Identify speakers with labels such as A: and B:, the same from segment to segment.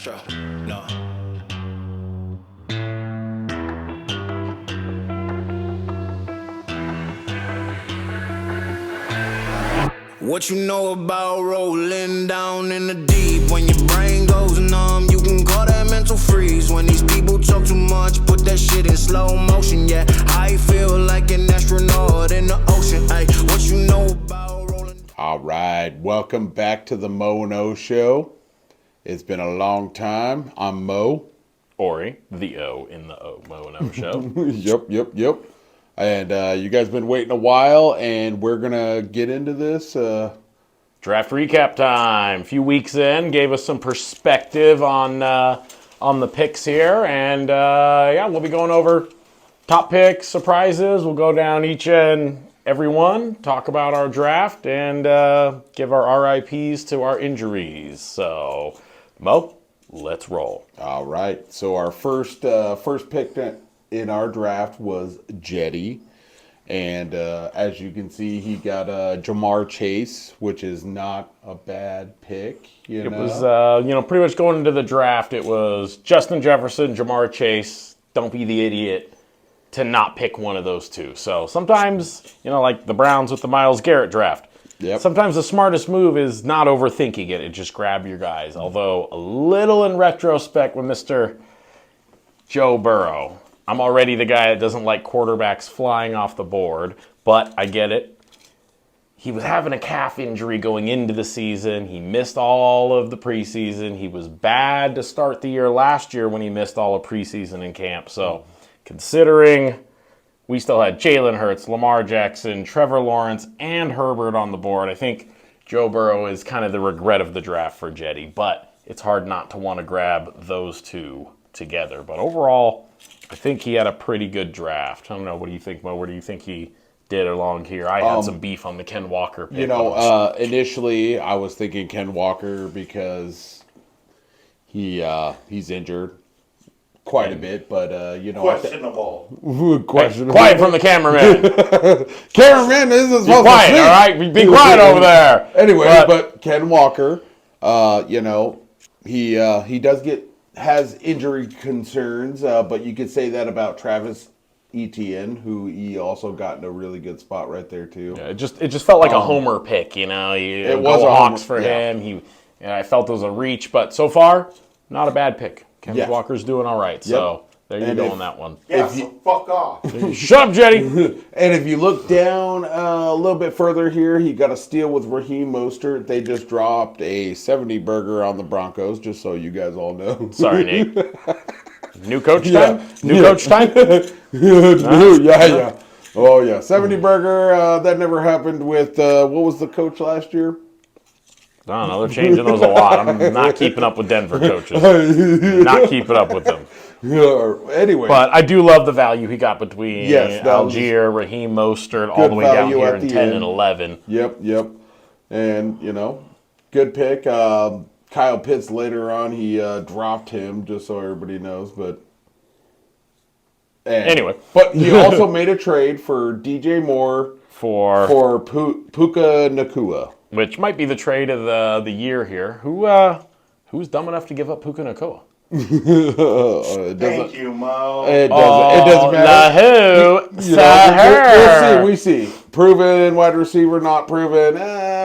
A: extra. No. What you know about rolling down in the deep? When your brain goes numb, you can call that mental freeze. When these people talk too much, put that shit in slow motion. Yeah, I feel like an astronaut in the ocean. Ay, what you know about rolling?
B: All right, welcome back to the Moe and O Show. It's been a long time. I'm Mo.
C: Ori, the O in the Moe and O Show.
B: Yep. And you guys been waiting a while, and we're gonna get into this.
C: Draft recap time. A few weeks in, gave us some perspective on the picks here, and we'll be going over top picks, surprises. We'll go down each and every one, talk about our draft, and give our RIPs to our injuries. So, Mo, let's roll.
B: All right. So our first pick in our draft was Jetty. And as you can see, he got Jamar Chase, which is not a bad pick.
C: It was, pretty much going into the draft, it was Justin Jefferson, Jamar Chase. Don't be the idiot to not pick one of those two. So sometimes, like the Browns with the Myles Garrett draft.
B: Yep.
C: Sometimes the smartest move is not overthinking it and just grab your guys. Although a little in retrospect with Mr. Joe Burrow, I'm already the guy that doesn't like quarterbacks flying off the board, but I get it. He was having a calf injury going into the season. He missed all of the preseason. He was bad to start the year last year when he missed all of preseason and camp. So considering we still had Jalen Hurts, Lamar Jackson, Trevor Lawrence, and Herbert on the board, I think Joe Burrow is kind of the regret of the draft for Jetty, but it's hard not to want to grab those two together. But overall, I think he had a pretty good draft. I don't know. What do you think, Mo? Where do you think he did along here? I had some beef on the Ken Walker pick.
B: Initially I was thinking Ken Walker because he's injured quite a bit, but
D: questionable.
B: Questionable.
C: Quiet from the cameraman.
B: Cameraman isn't supposed
C: Quiet,
B: to speak.
C: all right? Be quiet over there.
B: Anyway, but Ken Walker, he has injury concerns, but you could say that about Travis Etienne, who he also got in a really good spot right there too.
C: Yeah, it just felt like a homer pick, It
B: was
C: a
B: a
C: Hawks
B: homer,
C: for
B: yeah.
C: him. I felt it was a reach, but so far, not a bad pick. Ken Walker's doing all right, so there you go on that one.
D: Yeah, so fuck off.
C: Shut up, Jetty.
B: And if you look down a little bit further here, he got a steal with Raheem Mostert. They just dropped a 70 burger on the Broncos, just so you guys all know.
C: Sorry, Nate. New coach time? Coach time?
B: Yeah. Oh, yeah. 70 burger. That never happened with, what was the coach last year?
C: I don't know. They're changing those a lot. I'm not keeping up with Denver coaches. Not keeping up with them.
B: Anyway.
C: But I do love the value he got between Algier,
B: was
C: Raheem Mostert, all the way down here in 10 and 11.
B: Yep. And, good pick. Kyle Pitts later on, he dropped him, just so everybody knows. But
C: anyway.
B: But he also made a trade for DJ Moore for Puka Nacua.
C: Which might be the trade of the year here. Who's dumb enough to give up Puka Nacua?
D: Thank you, Mo.
B: It doesn't matter.
C: We'll
B: see. We see. Proven wide receiver, not proven.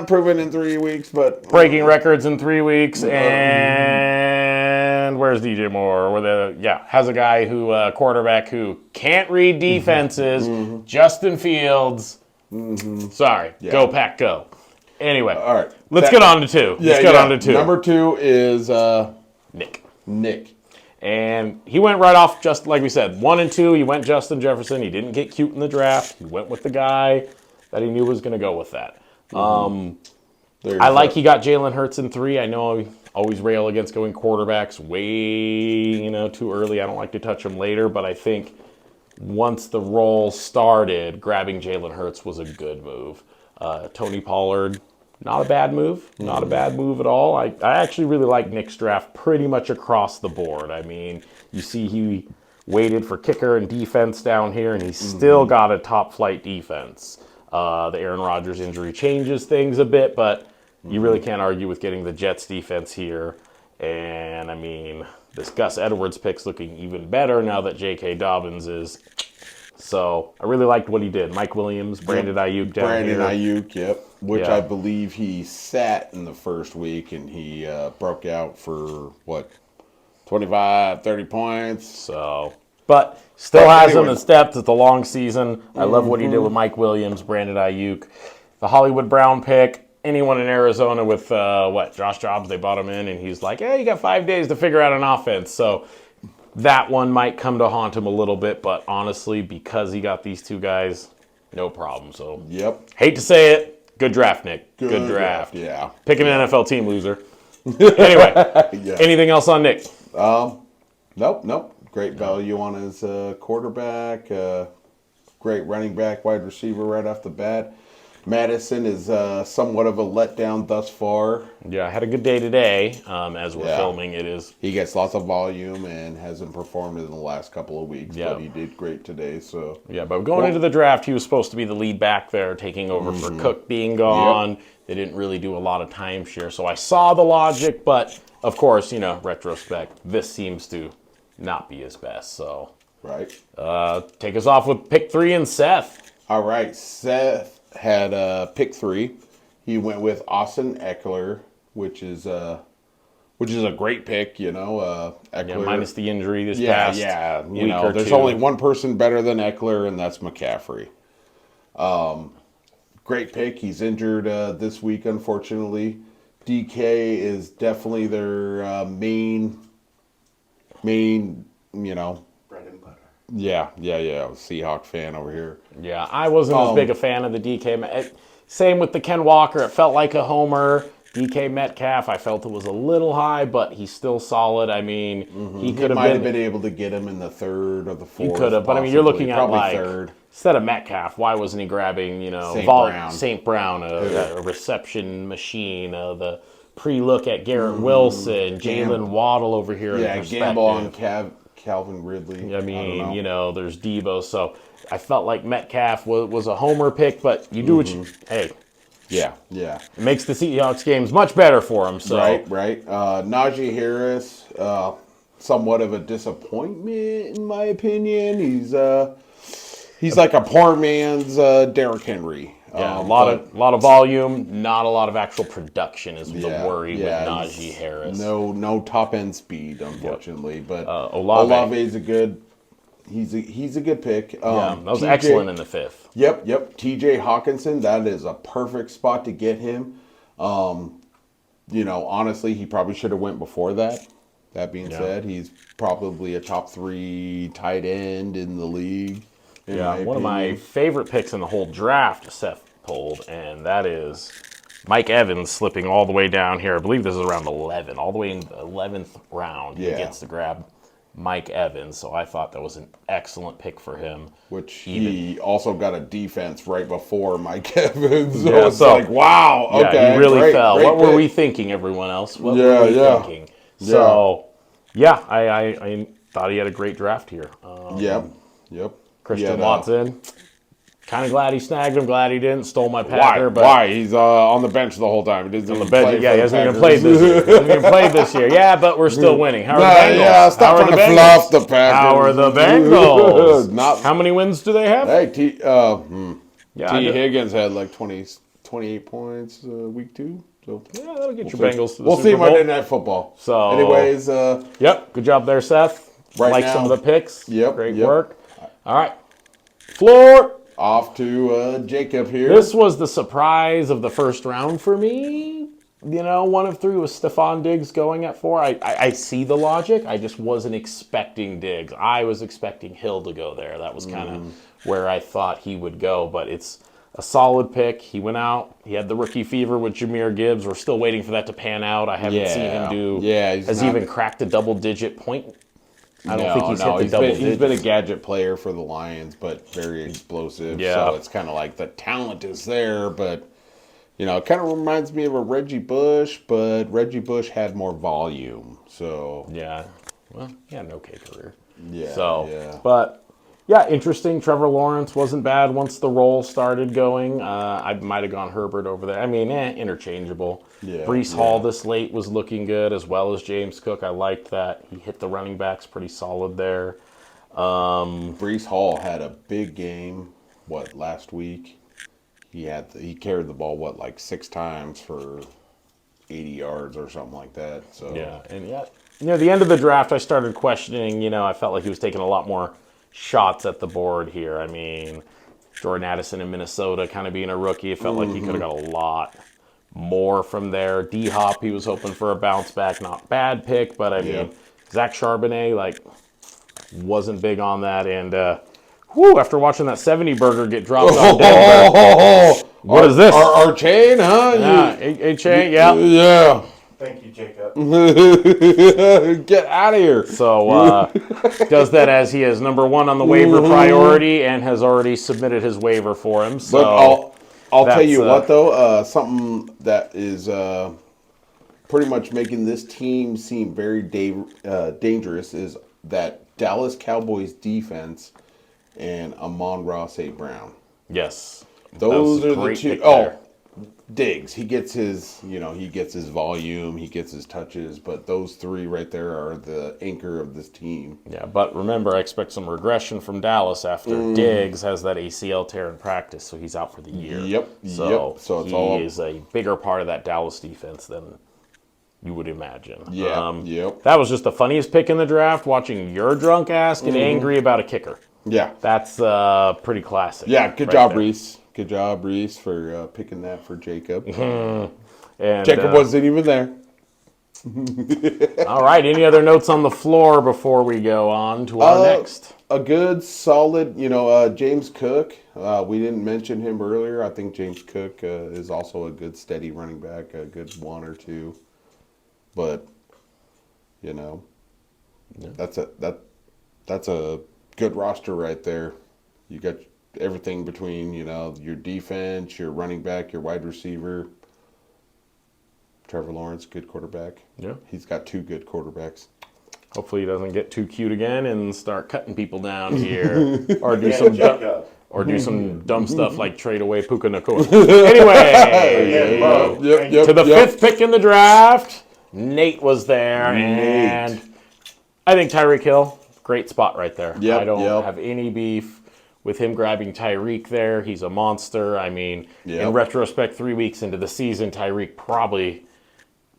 B: Proven in 3 weeks, but
C: breaking records in 3 weeks. And where's DJ Moore? Has a guy quarterback who can't read defenses. Justin Fields. Sorry, Go Pack, go. Anyway,
B: all right.
C: Let's get on to two. On to two.
B: Number 2 is
C: Nick. And he went right off, just like we said, 1 and 2. He went Justin Jefferson. He didn't get cute in the draft. He went with the guy that he knew was going to go with that. I like he got Jalen Hurts in 3. I know I always rail against going quarterbacks way too early. I don't like to touch them later, but I think once the roll started, grabbing Jalen Hurts was a good move. Tony Pollard, not a bad move. Not a bad move at all. I actually really like Nick's draft pretty much across the board. I mean, you see he waited for kicker and defense down here, and he still got a top-flight defense. The Aaron Rodgers injury changes things a bit, but you really can't argue with getting the Jets defense here. And I mean, this Gus Edwards pick's looking even better now that J.K. Dobbins is. So I really liked what he did. Mike Williams, Brandon Ayuk down here.
B: Brandon Ayuk, yep. Which
C: Yeah.
B: I believe he sat in the first week, and he broke out for, 25, 30 points.
C: So, but still has him
B: anyway.
C: in steps. It's a long season. I love what he did with Mike Williams, Brandon Ayuk. The Hollywood Brown pick, anyone in Arizona with, Josh Jobs, they bought him in, and he's like, you got 5 days to figure out an offense. So that one might come to haunt him a little bit, but honestly, because he got these two guys, no problem. So,
B: Yep.
C: hate to say it, good draft, Nick. Good draft.
B: Yeah.
C: Pick an NFL team, loser. Anyway,
B: Yeah.
C: anything else on Nick?
B: Nope. Great value on his quarterback. Great running back, wide receiver right off the bat. Madison is somewhat of a letdown thus far.
C: Yeah, I had a good day today. As we're filming, it is.
B: He gets lots of volume and hasn't performed in the last couple of weeks,
C: Yeah.
B: but he did great today. So
C: Yeah, but going into the draft, he was supposed to be the lead back there, taking over for Cook being gone. They didn't really do a lot of timeshare, so I saw the logic, but of course, retrospect, this seems to not be his best. So
B: right.
C: take us off with pick 3 and Seth.
B: All right, Seth had pick 3. He went with Austin Eckler, which is a great pick. Eckler.
C: Yeah, minus the injury this
B: Yeah,
C: past
B: yeah.
C: week or
B: There's
C: two.
B: only one person better than Eckler, and that's McCaffrey. Great pick. He's injured this week, unfortunately. DK is definitely their main.
D: Bread and butter.
B: Yeah. Seahawk fan over here.
C: Yeah, I wasn't as big a fan of the DK. Same with the Ken Walker. It felt like a homer. DK Metcalf, I felt it was a little high, but he's still solid. I mean, he could
B: Might
C: have
B: been able to get him in the third or the fourth.
C: You could have, but I mean, you're looking at
B: probably
C: like
B: third.
C: instead of Metcalf, why wasn't he grabbing St. Brown, a reception machine, the pre-look at Garrett Wilson, Jalen Waddle over here. in
B: Yeah,
C: perspective.
B: gamble on Calvin Ridley.
C: I mean,
B: don't know.
C: there's Debo, so I felt like Metcalf was a homer pick, but you do what you. Hey,
B: Yeah.
C: it makes the Seahawks games much better for him. So
B: Right. Najee Harris, somewhat of a disappointment in my opinion. He's like a poor man's Derrick Henry.
C: yeah, a lot of volume, not a lot of actual production is the worry with Najee Harris.
B: No top end speed, unfortunately. But
C: Olave
B: is a good. He's a good pick.
C: that was excellent in the 5th.
B: Yep. T.J. Hawkinson, that is a perfect spot to get him. Honestly, he probably should have went before that. That being said, he's probably a top 3 tight end in the league.
C: One of my favorite picks in the whole draft, Seth pulled, and that is Mike Evans slipping all the way down here. I believe this is around 11, all the way in the 11th round. He gets to grab Mike Evans, so I thought that was an excellent pick for him.
B: Which he also got a defense right before Mike Evans. So
C: Yeah,
B: it's
C: so-
B: like, wow, okay.
C: Yeah, he really
B: great,
C: fell.
B: great
C: What were
B: pick.
C: we thinking, everyone else? What were we thinking? So, I thought he had a great draft here.
B: Yep.
C: Christian
B: Yeah,
C: Watson. Kind of glad he snagged him. Glad he didn't. Stole my Packer. But
B: Why? He's on the bench the whole time. He doesn't even play
C: he
B: for the
C: hasn't even
B: Packers.
C: played this year. He hasn't even played this year. Yeah, but we're still winning. How are the Bengals?
B: Yeah, stop
C: How are
B: trying
C: the
B: to
C: Bengals?
B: fluff the Packers.
C: How are the Bengals?
B: Not.
C: How many wins do they have?
B: Hey,
C: Yeah,
B: T. Higgins had like 28 points week 2. So
C: yeah, that'll get your
B: see.
C: Bengals to the
B: We'll
C: Super
B: see
C: Bowl.
B: Monday Night Football.
C: So-
B: anyways,
C: Yep, good job there, Seth.
B: Right
C: like
B: now-
C: some of the picks.
B: Yep,
C: Great
B: yep.
C: work. All right. Floor.
B: off to Jacob here.
C: This was the surprise of the first round for me. 1 of 3 was Stephon Diggs going at 4. I see the logic. I just wasn't expecting Diggs. I was expecting Hill to go there. That was kind of where I thought he would go. But it's a solid pick. He went out. He had the rookie fever with Jahmyr Gibbs. We're still waiting for that to pan out. I haven't seen him do.
B: Yeah,
C: has he even cracked a double-digit point? I don't think he's hit the
B: he's
C: double
B: been,
C: digits.
B: he's been a gadget player for the Lions, but very explosive.
C: Yeah.
B: So it's kind of like the talent is there, but it kind of reminds me of a Reggie Bush, but Reggie Bush had more volume. So
C: Yeah. Well, he had an okay career.
B: yeah,
C: So,
B: yeah.
C: but Yeah, interesting. Trevor Lawrence wasn't bad once the roll started going. I might have gone Herbert over there. I mean, interchangeable.
B: Yeah,
C: Brees Hall
B: yeah.
C: this late was looking good, as well as James Cook. I liked that. He hit the running backs pretty solid there.
B: Brees Hall had a big game, last week? He carried the ball, like 6 times for 80 yards or something like that. So
C: Yeah, and near the end of the draft, I started questioning. I felt like he was taking a lot more shots at the board here. I mean, Jordan Addison in Minnesota, kind of being a rookie, it felt like he could have got a lot more from there. D-Hop, he was hoping for a bounce back, not bad pick, but I mean, Zach Charbonnet, wasn't big on that. And after watching that 70 burger get dropped on Denver, what is this?
B: Our chain, huh?
C: Yeah, a chain, yeah.
B: Yeah.
D: Thank you, Jacob.
B: Get out of here.
C: So does that as he is number 1 on the waiver priority and has already submitted his waiver for him. So
B: But I'll tell you what though, something that is pretty much making this team seem very dangerous is that Dallas Cowboys defense and Amon-Ra St. Brown.
C: yes,
B: Those
C: that was a
B: are the
C: great
B: two.
C: pick there.
B: Diggs. He gets his volume, he gets his touches, but those 3 right there are the anchor of this team.
C: Yeah, but remember, I expect some regression from Dallas after Diggs has that ACL tear in practice, so he's out for the year.
B: Yep.
C: So
B: So it's
C: he is a bigger part of that Dallas defense than you would imagine.
B: Yeah.
C: That was just the funniest pick in the draft, watching your drunk ass get angry about a kicker.
B: Yeah.
C: That's pretty classic.
B: Yeah, good
C: right
B: job,
C: there.
B: Reese. Good job, Reese, for picking that for Jacob.
C: And,
B: Jacob wasn't even there.
C: all right, any other notes on the floor before we go on to our next?
B: A good, solid, James Cook. We didn't mention him earlier. I think James Cook is also a good, steady running back, a good 1 or 2. But, that's a good roster right there. You got everything between, your defense, your running back, your wide receiver. Trevor Lawrence, good quarterback.
C: Yeah.
B: He's got 2 good quarterbacks.
C: Hopefully he doesn't get too cute again and start cutting people down here, or do some dumb stuff like trade away Puka Nacua. Anyway, to the 5th pick in the draft, Nate was there, and I think Tyreek Hill, great spot right there. I don't have any beef with him grabbing Tyreek there. He's a monster. I mean, in retrospect, 3 weeks into the season, Tyreek probably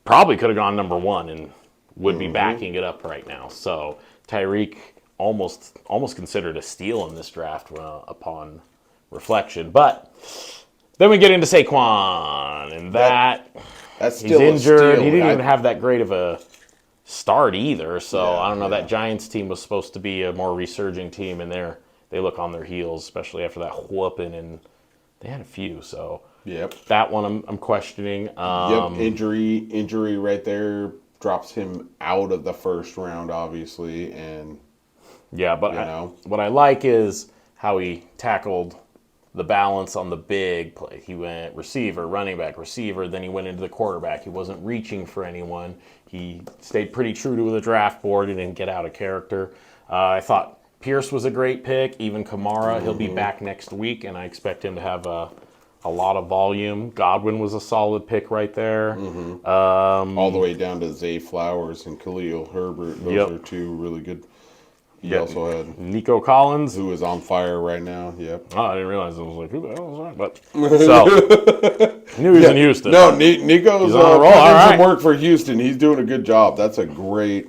C: could have gone number 1 and would be backing it up right now. So Tyreek almost considered a steal in this draft upon reflection. But then we get into Saquon, and
B: that's still
C: he's injured.
B: A steal.
C: He didn't even have that great of a start either. So
B: Yeah,
C: I don't know. That Giants team was supposed to be a more resurging team, and they look on their heels, especially after that whooping, and they had a few. So that one I'm questioning.
B: Injury right there drops him out of the first round, obviously, and
C: but what I like is how he tackled the balance on the big play. He went receiver, running back, receiver, then he went into the quarterback. He wasn't reaching for anyone. He stayed pretty true to the draft board and didn't get out of character. I thought Pierce was a great pick. Even Kamara, he'll be back next week, and I expect him to have a lot of volume. Godwin was a solid pick right there.
B: All the way down to Zay Flowers and Khalil Herbert. Those are 2 really good. He also had
C: Nico Collins,
B: who is on fire right now. Yep.
C: Oh, I didn't realize. I was like, who the hell is that? But so knew he was in Houston.
B: No, Nico's
C: on a roll.
B: putting
C: All
B: some
C: right.
B: work for Houston. He's doing a good job. That's a great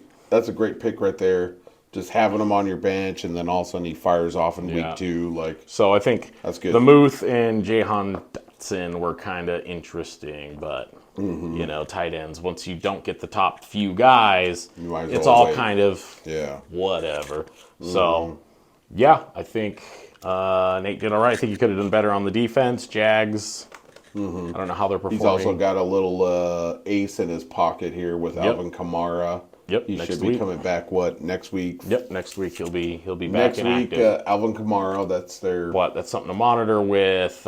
B: pick right there. Just having him on your bench, and then all of a sudden he fires off in week 2.
C: So I think
B: that's good.
C: The Muth and Jahan Dotson were kind of interesting, but tight ends. Once you don't get the top few guys, it's all kind of whatever. So I think Nate did all right. I think he could have done better on the defense. Jags. I don't know how they're performing.
B: He's also got a little ace in his pocket here with Alvin Kamara.
C: Yep,
B: he should be coming back. Next week?
C: Yep, next week he'll be back
B: next
C: and
B: week.
C: active.
B: Alvin Kamara, that's their.
C: That's something to monitor with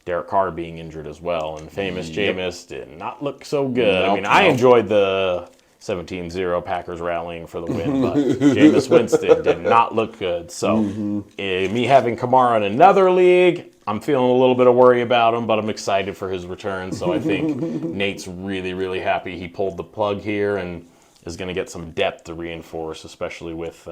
C: Derek Carr being injured as well, and famous Jameis did not look so good. I enjoyed the 17-0, Packers rallying for the win, but Jameis Winston did not look good. So me having Kamara in another league, I'm feeling a little bit of worry about him, but I'm excited for his return. So I think Nate's really, really happy he pulled the plug here and is going to get some depth to reinforce, especially with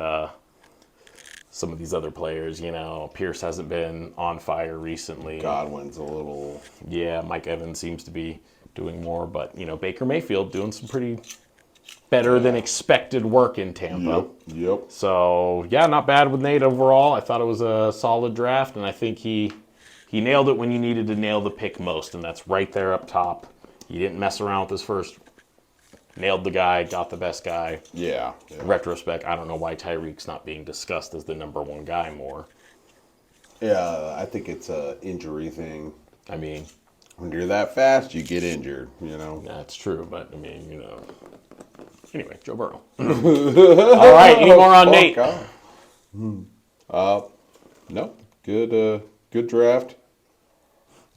C: some of these other players. You know, Pierce hasn't been on fire recently.
B: Godwin's a little...
C: Yeah, Mike Evans seems to be doing more, but, you know, Baker Mayfield doing some pretty better than expected work in Tampa.
B: Yep.
C: So, yeah, not bad with Nate overall. I thought it was a solid draft, and I think he nailed it when you needed to nail the pick most, and that's right there up top. He didn't mess around with his first. Nailed the guy, got the best guy.
B: Yeah.
C: Retrospect, I don't know why Tyreek's not being discussed as the number one guy more.
B: Yeah, I think it's a injury thing.
C: I mean,
B: when you're that fast, you get injured, you know.
C: That's true, but I mean, you know. Anyway, Joe Burrow. All right, any more on Nate?
B: No. Good draft.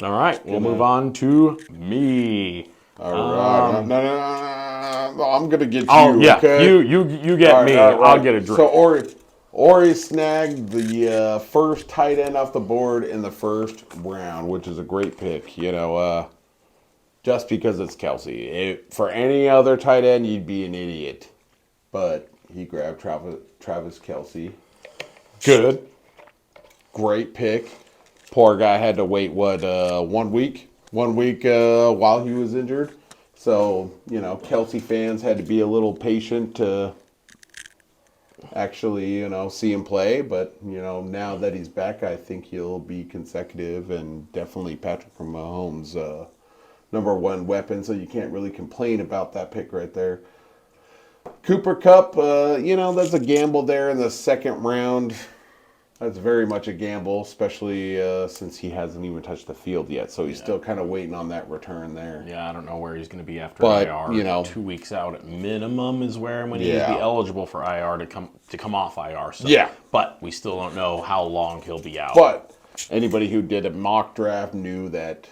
C: All right, we'll move on to me.
B: All right. No. I'm gonna get you.
C: Oh yeah,
B: okay?
C: you get me.
B: All right.
C: I'll get a drink.
B: So Ori snagged the first tight end off the board in the first round, which is a great pick. You know, just because it's Kelsey. For any other tight end, you'd be an idiot. But he grabbed Travis Kelsey.
C: Good.
B: Great pick. Poor guy had to wait, 1 week? 1 week while he was injured. So, you know, Kelsey fans had to be a little patient to actually, you know, see him play. But, you know, now that he's back, I think he'll be consecutive and definitely Patrick Mahomes' number one weapon. So you can't really complain about that pick right there. Cooper Kupp, you know, that's a gamble there in the second round. That's very much a gamble, especially since he hasn't even touched the field yet. So he's still kind of waiting on that return there.
C: Yeah, I don't know where he's going to be after
B: But,
C: IR.
B: you know,
C: 2 weeks out at minimum is where when he'd be eligible for IR to come off IR. So,
B: yeah.
C: But we still don't know how long he'll be out.
B: But anybody who did a mock draft knew that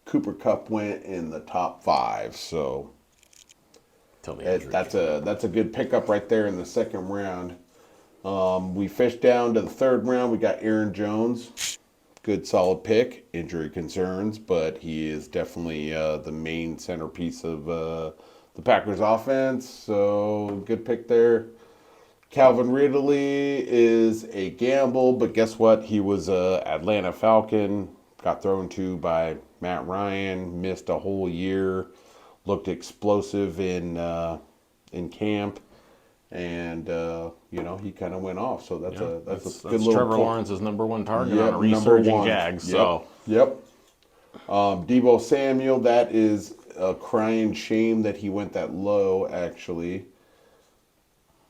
B: Cooper Kupp went in the top 5. So that's a good pickup right there in the second round. We fished down to the third round. We got Aaron Jones. Good, solid pick. Injury concerns, but he is definitely the main centerpiece of the Packers offense. So good pick there. Calvin Ridley is a gamble, but guess what? He was a Atlanta Falcon. Got thrown to by Matt Ryan. Missed a whole year. Looked explosive in camp. And, you know, he kind of went off. So that's a good little...
C: Trevor Lawrence's number one target on a resurging Jags. So.
B: Yep. Deebo Samuel, that is a crying shame that he went that low, actually.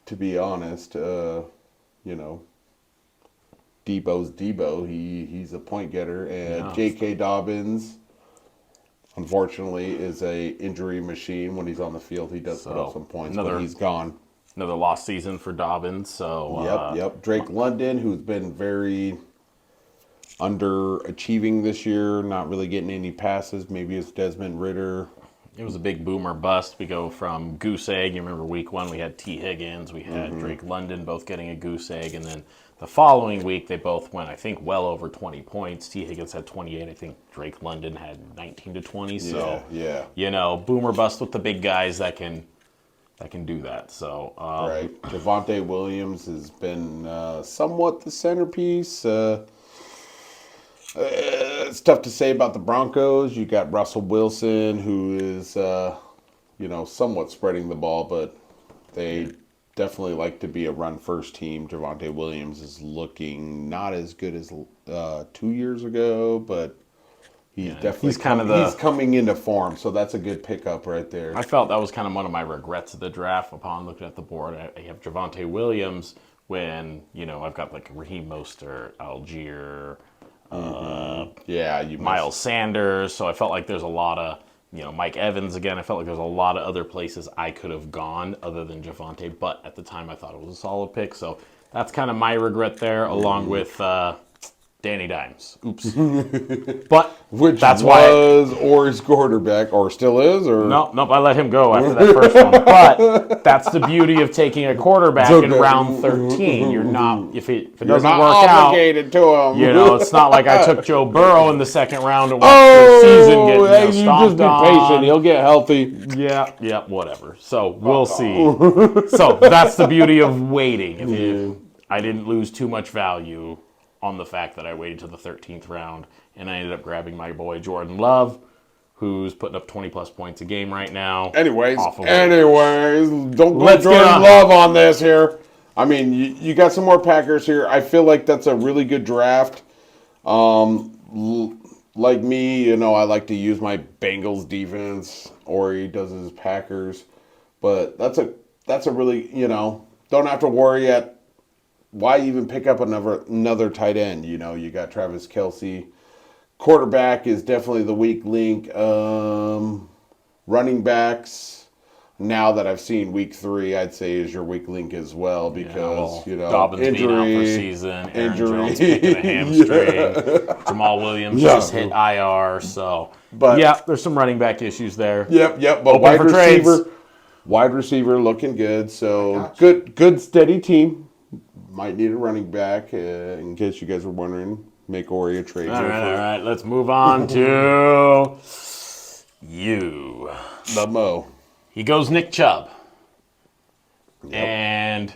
B: To be honest, you know, Debo's Debo. He's a point getter. And J.K. Dobbins, unfortunately, is a injury machine. When he's on the field, he does put up some points, but he's gone.
C: Another lost season for Dobbins. So
B: Yep. Drake London, who's been very underachieving this year, not really getting any passes. Maybe it's Desmond Ridder.
C: It was a big boomer bust. We go from goose egg. You remember week 1, we had T. Higgins. We had Drake London both getting a goose egg. And then the following week, they both went, I think, well over 20 points. T. Higgins had 28. I think Drake London had 19 to 20. So, you know, boomer bust with the big guys that can do that. So
B: right. Javonte Williams has been somewhat the centerpiece. It's tough to say about the Broncos. You got Russell Wilson, who is, you know, somewhat spreading the ball, but they definitely like to be a run-first team. Javonte Williams is looking not as good as 2 years ago, but he's definitely he's coming into form, so that's a good pickup right there.
C: I felt that was kind of one of my regrets of the draft upon looking at the board. I have Javonte Williams when, you know, I've got like Raheem Mostert, Algier, Miles Sanders. So I felt like there's a lot of, you know, Mike Evans again. I felt like there's a lot of other places I could have gone other than Javonte, but at the time I thought it was a solid pick. So that's kind of my regret there, along with Danny Dimes. Oops. But
B: Which
C: that's why
B: was Ori's quarterback, or still is, or
C: nope, I let him go after that first one. But that's the beauty of taking a quarterback in round 13. You're not if it
B: you're
C: doesn't
B: not
C: work
B: obligated to him.
C: you know, it's not like I took Joe Burrow in the second round to watch the season get
B: hey, you
C: stomped
B: just be
C: on.
B: patient. He'll get healthy.
C: Yeah, whatever. So we'll see. So that's the beauty of waiting. If I didn't lose too much value on the fact that I waited to the 13th round, and I ended up grabbing my boy Jordan Love, who's putting up 20-plus points a game right now.
B: Anyways,
C: off of
B: don't go
C: Let's
B: Jordan
C: get on.
B: Love on this here. I mean, you got some more Packers here. I feel like that's a really good draft. Like me, you know, I like to use my Bengals defense. Ori does his Packers. But that's a really, you know, don't have to worry at why even pick up another tight end. You know, you got Travis Kelce. Quarterback is definitely the weak link. Running backs, now that I've seen week 3, I'd say is your weak link as well because, you know,
C: Dobbins
B: injury,
C: being out for season, Aaron
B: injury.
C: Jones picking a hamstring, Jamal Williams just hit IR, so
B: But-
C: yeah, there's some running back issues there.
B: Yep. But
C: Open for trades.
B: wide receiver looking good. So good steady team. Might need a running back in case you guys were wondering. Make Ori a trade.
C: All right, let's move on to you.
B: The Moe.
C: He goes Nick Chubb. And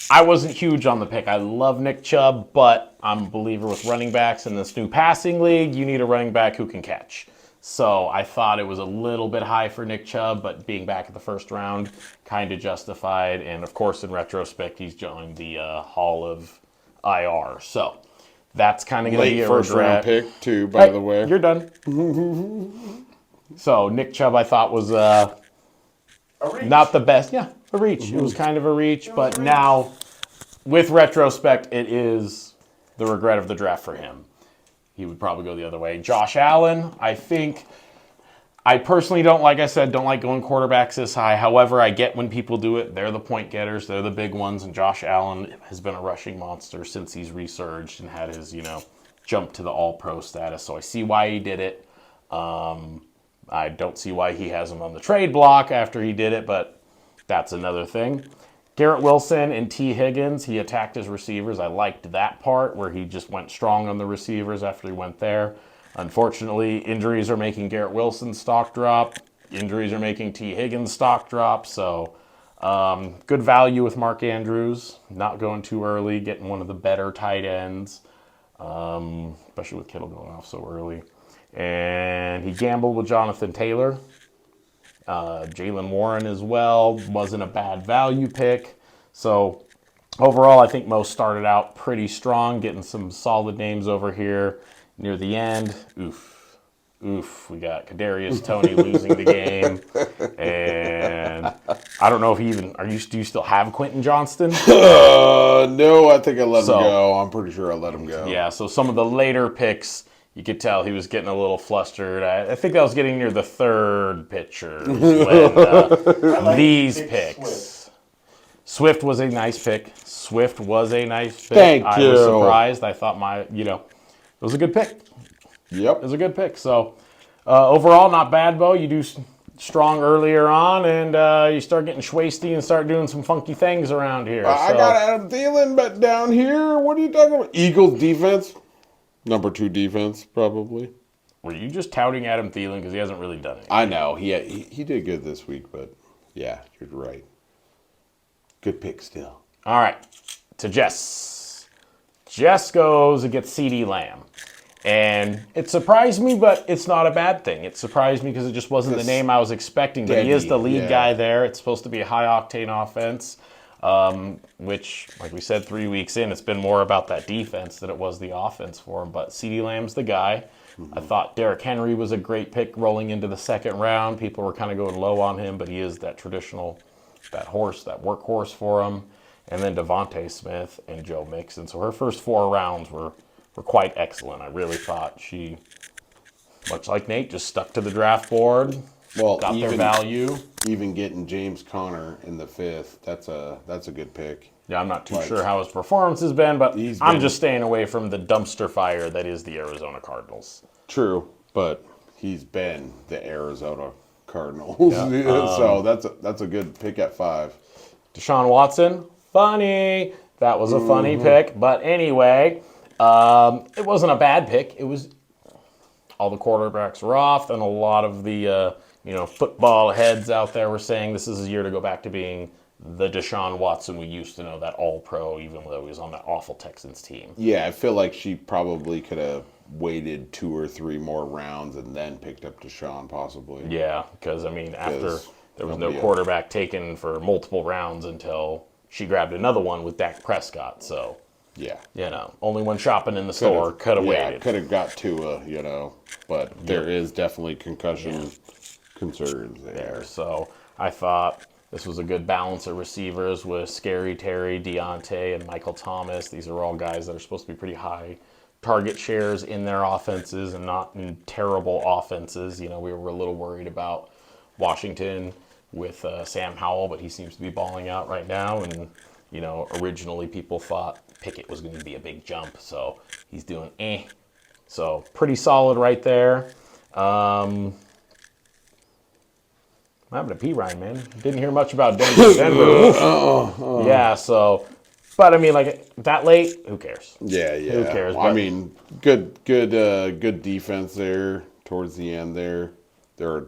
C: I wasn't huge on the pick. I love Nick Chubb, but I'm a believer with running backs in this new passing league. You need a running back who can catch. So I thought it was a little bit high for Nick Chubb, but being back in the first round kind of justified. And of course, in retrospect, he's joined the Hall of IR. So that's kind of going to be
B: Late
C: a
B: first round
C: regret.
B: pick, too, by
C: Hey,
B: the way.
C: You're done. So Nick Chubb, I thought was not the best. Yeah, a reach. It was kind of a reach, but now with retrospect, it is the regret of the draft for him. He would probably go the other way. Josh Allen, I personally don't like going quarterbacks this high. However, I get when people do it. They're the point getters. They're the big ones. And Josh Allen has been a rushing monster since he's resurged and had his, jump to the all-pro status. So I see why he did it. I don't see why he has him on the trade block after he did it, but that's another thing. Garrett Wilson and T. Higgins, he attacked his receivers. I liked that part where he just went strong on the receivers after he went there. Unfortunately, injuries are making Garrett Wilson's stock drop. Injuries are making T. Higgins' stock drop. So good value with Mark Andrews. Not going too early, getting one of the better tight ends, especially with Kittle going off so early. And he gambled with Jonathan Taylor. Jalen Warren as well wasn't a bad value pick. So overall, I think Mo started out pretty strong, getting some solid names over here near the end. Oof. We got Kadarius Toney losing the game. And I don't know if he even, do you still have Quentin Johnston?
B: No, I think I let him go. I'm pretty sure I let him go.
C: Yeah, so some of the later picks, you could tell he was getting a little flustered. I think that was getting near the third pitcher when these picks. Swift was a nice pick.
B: Thank
C: I
B: you.
C: was surprised. I thought it was a good pick.
B: Yep.
C: It was a good pick. So overall, not bad, Bo. You do strong earlier on, and you start getting schwasty and start doing some funky things around here.
B: I got Adam Thielen, but down here, what are you talking about? Eagles defense? Number 2 defense, probably.
C: Were you just touting Adam Thielen because he hasn't really done it?
B: I know. He did good this week, but yeah, you're right. Good pick still.
C: All right, to Jess. Jess goes and gets CD Lamb. And it surprised me, but it's not a bad thing. It surprised me because it just wasn't the name I was expecting. But he is the lead guy there. It's supposed to be a high-octane offense, which, like we said 3 weeks in, it's been more about that defense than it was the offense for him. But CD Lamb's the guy. I thought Derrick Henry was a great pick rolling into the second round. People were kind of going low on him, but he is that traditional, that workhorse for him. And then Devontae Smith and Joe Mixon. So her first 4 rounds were quite excellent. I really thought she, much like Nate, just stuck to the draft board,
B: Well,
C: got their
B: even
C: value.
B: even getting James Conner in the 5th, that's a good pick.
C: Yeah, I'm not too
B: Like,
C: sure how his performance has been, but
B: he's
C: I'm
B: been-
C: just staying away from the dumpster fire that is the Arizona Cardinals.
B: True, but he's been the Arizona Cardinals,
C: Yeah,
B: so that's a good pick at 5.
C: Deshaun Watson, funny. That was a funny pick, but anyway, it wasn't a bad pick. It was all the quarterbacks were off, and a lot of the football heads out there were saying this is a year to go back to being the Deshaun Watson we used to know, that all-pro, even though he was on that awful Texans team.
B: Yeah, I feel like she probably could have waited 2 or 3 more rounds and then picked up Deshaun, possibly.
C: Yeah, because, I mean, after there was no
B: nobody
C: quarterback taken for multiple rounds until she grabbed another one with Dak Prescott. So,
B: Yeah.
C: only when shopping in the store could have
B: Yeah,
C: waited.
B: could have got Tua, but there is definitely concussion concerns there.
C: So I thought this was a good balance of receivers with Scary Terry, Deontay, and Michael Thomas. These are all guys that are supposed to be pretty high target shares in their offenses and not in terrible offenses. We were a little worried about Washington with Sam Howell, but he seems to be balling out right now. And, originally people thought Pickett was going to be a big jump, so he's doing So pretty solid right there. What happened to P. Ryan, man? Didn't hear much about Denver. Yeah, so, but I mean, like that late, who cares?
B: Yeah.
C: Who cares?
B: Well, I mean, good defense there towards the end there. They're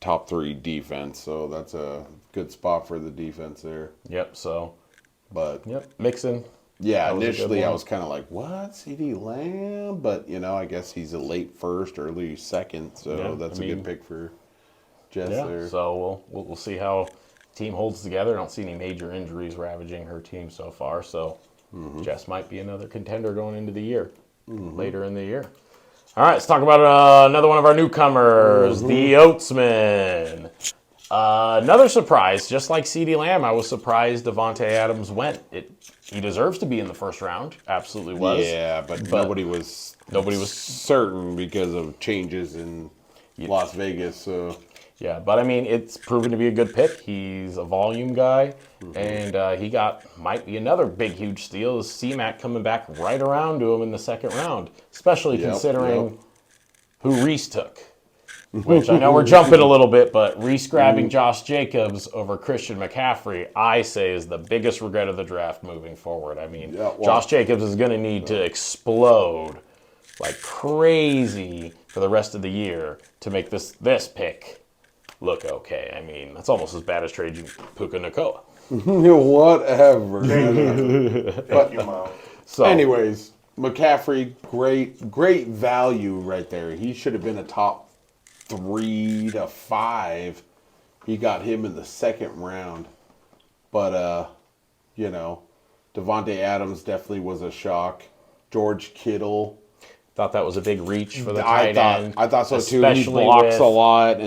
B: top 3 defense, so that's a good spot for the defense there.
C: Yep. So,
B: But
C: Mixon.
B: yeah,
C: That was a good
B: initially I
C: one.
B: was kind of like, what, CD Lamb? But I guess he's a late 1st, early 2nd, so
C: Yeah,
B: that's a good pick for Jess
C: Yeah.
B: there.
C: So we'll see how the team holds together. I don't see any major injuries ravaging her team so far. So Jess might be another contender going into the year, later in the year. All right, let's talk about another one of our newcomers, the Oatsman. Another surprise, just like CeeDee Lamb, I was surprised Devontae Adams went. He deserves to be in the first round, absolutely was.
B: Yeah, but nobody was certain because of changes in Las Vegas. So
C: Yeah, but I mean, it's proven to be a good pick. He's a volume guy, and he might be another big, huge steal. Is C-Mac coming back right around to him in the second round, especially considering who Reese took. Which I know we're jumping a little bit, but Reese grabbing Josh Jacobs over Christian McCaffrey, I say, is the biggest regret of the draft moving forward. I mean, Josh Jacobs is going to need to explode like crazy for the rest of the year to make this pick look okay. I mean, that's almost as bad as trading Puka Nacua.
B: whatever.
D: Thank you, Mom.
C: So,
B: Anyways, McCaffrey, great value right there. He should have been a top 3 to 5. He got him in the 2nd round. But Devontae Adams definitely was a shock. George Kittle,
C: thought that was a big reach for the tight end.
B: I thought so too. He
C: especially
B: blocks
C: with-
B: a lot,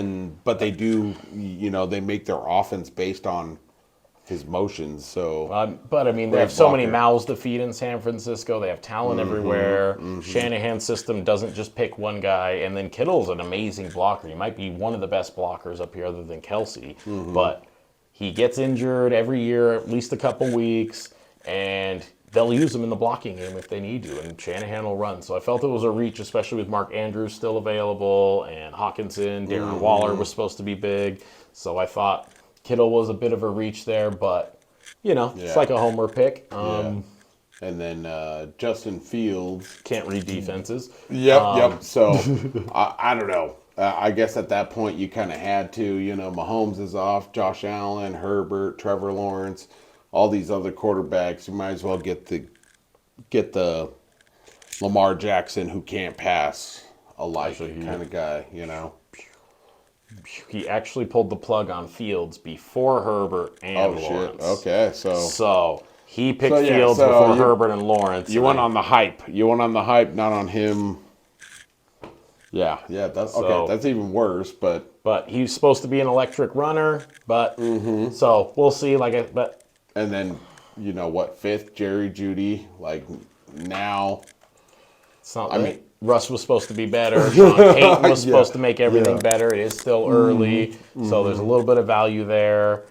B: but they do, they make their offense based on his motions. So
C: But I mean, they
B: Great
C: have so many
B: blocker.
C: mouths to feed in San Francisco. They have talent everywhere. Shanahan's system doesn't just pick one guy. And then Kittle's an amazing blocker. He might be one of the best blockers up here other than Kelsey. But he gets injured every year, at least a couple weeks. And they'll use him in the blocking game if they need to. And Shanahan will run. So I felt it was a reach, especially with Mark Andrews still available. And Hawkinson, Darren Waller was supposed to be big. So I thought Kittle was a bit of a reach there, but it's like a homer pick.
B: and then Justin Fields.
C: Can't read defenses.
B: Yep. So I don't know. I guess at that point you kind of had to. Mahomes is off. Josh Allen, Herbert, Trevor Lawrence, all these other quarterbacks. You might as well get the Lamar Jackson who can't pass alike kind of guy.
C: He actually pulled the plug on Fields before Herbert and Lawrence.
B: Okay,
C: So he picked
B: So, yeah,
C: Fields
B: so
C: before
B: you-
C: Herbert and Lawrence.
B: you went on the hype. Not on him. Yeah. That's okay.
C: So-
B: That's even worse. But
C: But he's supposed to be an electric runner. But so we'll see.
B: and then 5th Jerry Jeudy. Like now.
C: It's not.
B: I mean,
C: Russ was supposed to be better. Sean Payton was supposed to make everything better. It is still early, so there's a little bit of value there.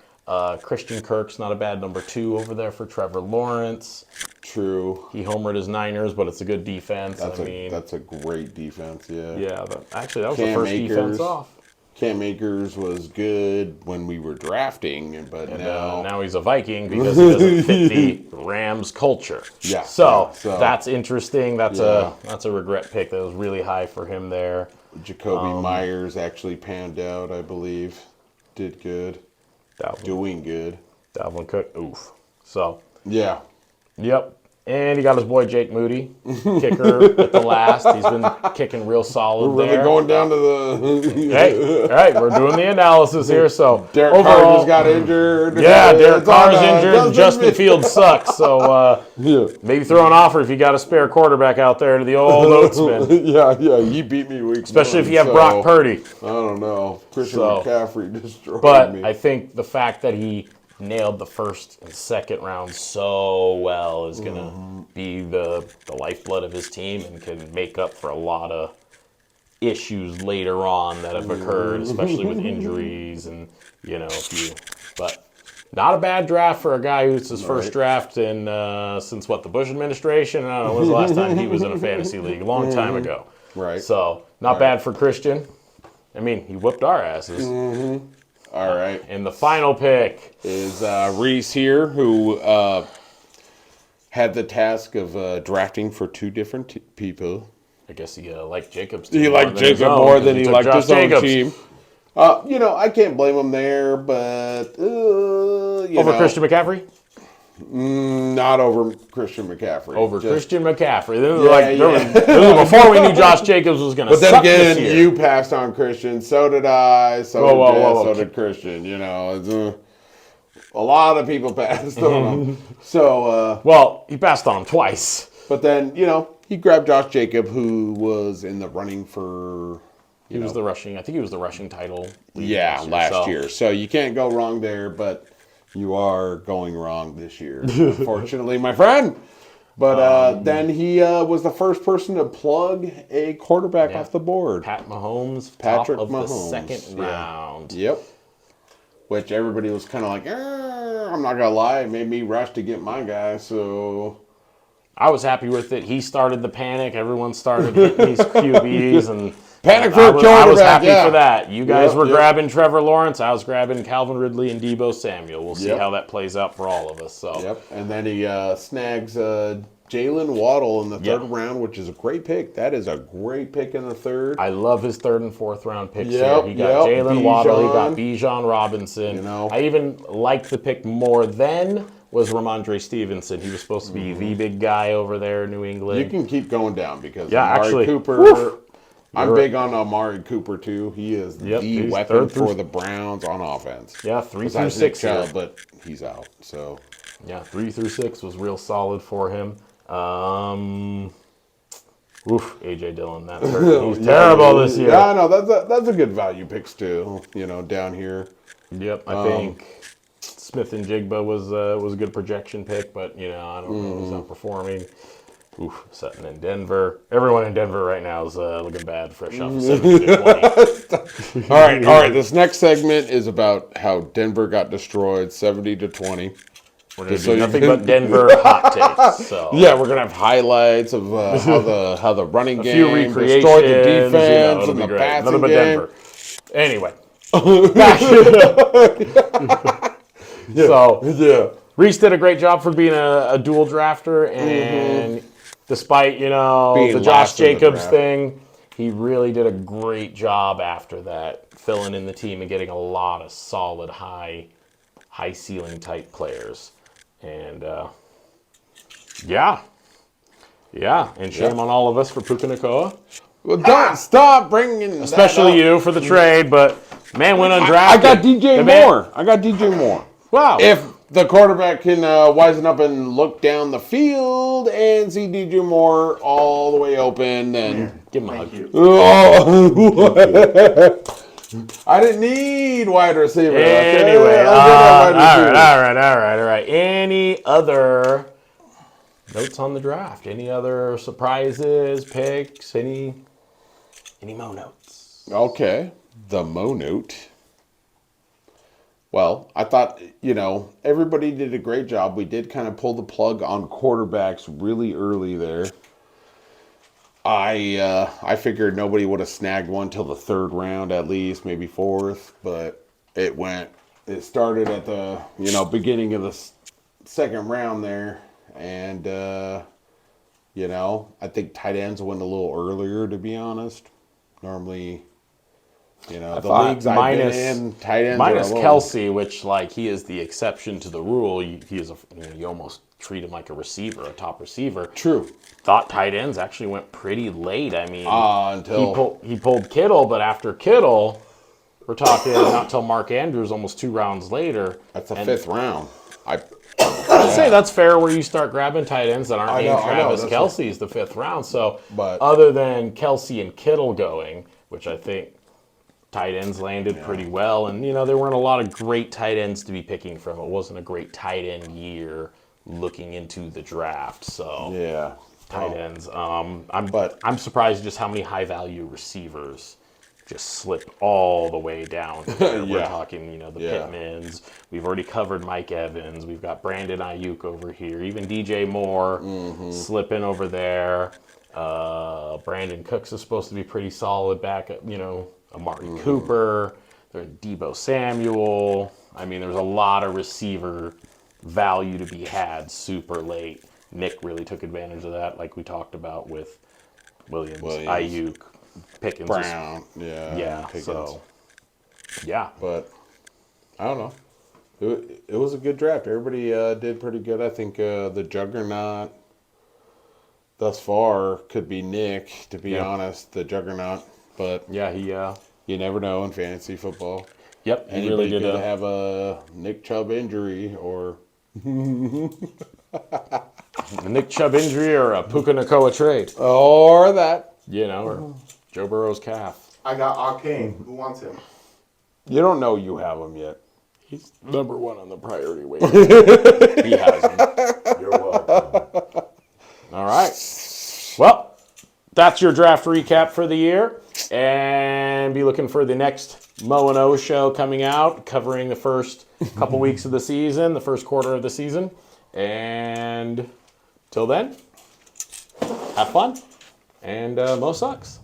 C: Christian Kirk's not a bad number 2 over there for Trevor Lawrence.
B: True.
C: He homered his Niners, but it's a good defense.
B: That's a great defense, yeah.
C: Yeah, actually, that was
B: Cam
C: the first
B: Akers,
C: defense off.
B: Cam Akers was good when we were drafting, but
C: now he's a Viking because he doesn't fit the Rams culture.
B: Yeah.
C: So,
B: so
C: that's interesting. That's a regret pick. That was really high for him there.
B: Jacoby Myers actually panned out, I believe. Did good. Doing good.
C: Dalvin Cook, oof. So,
B: yeah.
C: Yep. And he got his boy Jake Moody, kicker at the last. He's been kicking real solid.
B: We're really going down to the.
C: Hey, all right, we're doing the analysis here. So
B: Derek Carr just got injured.
C: Yeah, Derek Carr's injured. And Justin Fields sucks. So maybe throw an offer if you got a spare quarterback out there to the old Oatsman.
B: yeah, he beat me week
C: Especially
B: 1,
C: if you have Brock Purdy.
B: I don't know. Christian McCaffrey destroyed me.
C: But I think the fact that he nailed the first and second round so well is going to be the lifeblood of his team and can make up for a lot of issues later on that have occurred, especially with injuries and, but not a bad draft for a guy who's his first draft in since the Bush administration. I don't know, when was the last time he was in a fantasy league? A long time ago.
B: Right.
C: So not bad for Christian. I mean, he whooped our asses.
B: All right.
C: And the final pick
B: is Reese here, who had the task of drafting for 2 different people.
C: I guess he liked Jacobs.
B: He liked Jacob more than he liked his own team. I can't blame him there, but
C: over Christian McCaffrey?
B: Not over Christian McCaffrey.
C: Over Christian McCaffrey. This was before we knew Josh Jacobs was going to suck.
B: But then again,
C: this year.
B: you passed on Christian. So did I. So did Christian. A lot of people passed on him. So,
C: he passed on him twice.
B: But then, he grabbed Josh Jacob, who was in the running for.
C: He was the rushing. I think he was the rushing title.
B: Last year. So you can't go wrong there, but. You are going wrong this year, unfortunately, my friend. But then he was the first person to plug a quarterback off the board.
C: Patrick Mahomes,
B: Patrick
C: top of
B: Mahomes.
C: the second round.
B: Yep. Which everybody was kind of like, I'm not going to lie, it made me rush to get my guy, so...
C: I was happy with it. He started the panic. Everyone started hitting these QBs and...
B: Panic for a quarterback,
C: I was happy for that. You guys were grabbing Trevor Lawrence. I was grabbing Calvin Ridley and Deebo Samuel. We'll see how that plays out for all of us. So.
B: Yep. And then he snags Jalen Waddle in the third round, which is a great pick. That is a great pick in the third.
C: I love his third and fourth round picks here. He got Jalen Waddle. He got Bijan Robinson. I even liked the pick more then. Was Ramondre Stevenson. He was supposed to be the big guy over there in New England.
B: You can keep going down because
C: Amari
B: Cooper...
C: Woof.
B: I'm big on Amari Cooper, too. He is the weapon for the Browns on offense.
C: Yeah, 3 through 6
B: here. But he's out, so...
C: Yeah, 3 through 6 was real solid for him. A.J. Dillon, that's hurt. He's terrible this year.
B: Yeah, I know. That's a good value pick still, down here.
C: Yep, I think Smith and Jigba was a good projection pick, but, I don't know. He's not performing. Sutton in Denver. Everyone in Denver right now is looking bad, fresh off 70-20.
B: All right. This next segment is about how Denver got destroyed 70-20.
C: We're going to do nothing but Denver hot takes. So.
B: Yeah, we're going to have highlights of how the running game
C: destroyed
B: the defense and the passing game.
C: Denver. Anyway. Reese did a great job for being a dual drafter, and despite, the Josh Jacobs thing, he really did a great job after that, filling in the team and getting a lot of solid, high ceiling type players. And, and shame on all of us for Puka Nacua.
B: Well, don't stop bringing
C: especially you for the trade, but man went undrafted.
B: I got DJ Moore.
C: Wow.
B: If the quarterback can wisen up and look down the field and see DJ Moore all the way open, then
C: give him a hug.
B: I didn't need wide receiver.
C: Anyway, all right. Any other notes on the draft? Any other surprises, picks, any Moe notes?
B: Okay, the Moe note. Well, I thought, everybody did a great job. We did kind of pull the plug on quarterbacks really early there. I figured nobody would have snagged one till the third round at least, maybe fourth, but it started at the, beginning of the second round there. And, I think tight ends went a little earlier, to be honest. Normally, the leagues I've been in, tight ends
C: minus
B: are a little...
C: Kelsey, which he is the exception to the rule. He is you almost treat him like a receiver, a top receiver.
B: True.
C: Thought tight ends actually went pretty late. I mean,
B: until
C: he pulled Kittle, but after Kittle, we're talking not till Mark Andrews, almost 2 rounds later.
B: That's the fifth round.
C: I'd say that's fair where you start grabbing tight ends that aren't named Travis Kelce's the 5th round. So other than Kelsey and Kittle going, which I think tight ends landed pretty well. And, there weren't a lot of great tight ends to be picking from. It wasn't a great tight end year looking into the draft. So
B: yeah,
C: tight ends. I'm surprised just how many high-value receivers just slip all the way down. We're talking, the Pittmans. We've already covered Mike Evans. We've got Brandon Ayuk over here. Even DJ Moore slipping over there. Brandon Cooks is supposed to be pretty solid back at, Amari Cooper. There's Deebo Samuel. I mean, there's a lot of receiver value to be had super late. Nick really took advantage of that, like we talked about with Williams. Ayuk. Pickens.
B: Brown,
C: Pickens. So, yeah.
B: But, I don't know. It was a good draft. Everybody did pretty good. I think the juggernaut thus far could be Nick, to be honest, the juggernaut. But, you never know in fantasy football.
C: Yep,
B: Anybody
C: really did
B: could have a Nick Chubb injury or...
C: a Nick Chubb injury or a Puka Nacua trade.
B: Or that.
C: Or Joe Burrow's calf.
D: I got Arcane. Who wants him?
B: You don't know you have him yet.
C: He's number 1 on the priority waiver. He has him.
D: You're welcome.
C: All right. Well, that's your draft recap for the year. And be looking for the next Moe and O Show coming out, covering the first couple weeks of the season, the first quarter of the season. And till then, have fun. And Mo sucks.